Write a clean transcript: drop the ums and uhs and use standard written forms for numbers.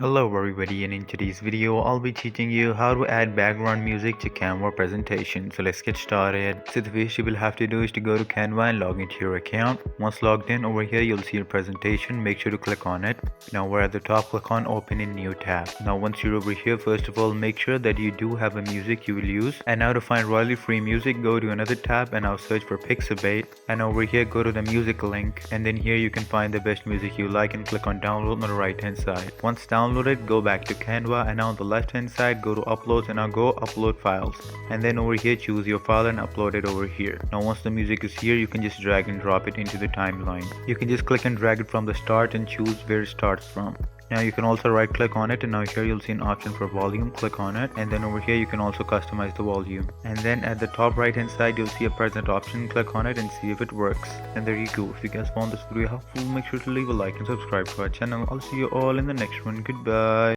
Hello everybody, and in today's video I'll be teaching you how to add background music to Canva presentation. So let's get started. So the first you will have to do is to go to Canva and log into your account. Once logged in, over here you'll see your presentation. Make sure to click on it. Now we're at the top, click on open in new tab. Now once you're over here, first of all make sure that you do have a music you will use. And now to find royalty free music, go to another tab and now search for Pixabay. And over here go to the music link, and then here you can find the best music you like and click on download on the right hand side. Once downloaded, go back to Canva, and now on the left hand side go to uploads and now go upload files, and then over here choose your file and upload it over here. Now once the music is here, you can just drag and drop it into the timeline. You can just click and drag it from the start and choose where it starts from. Now you can also right click on it, and now here you'll see an option for volume. Click on it, and then over here you can also customize the volume. And then at the top right hand side you'll see a present option. Click on it and see if it works. And there you go. If you guys found this video helpful, make sure to leave a like and subscribe to our channel. I'll see you all in the next one. Goodbye.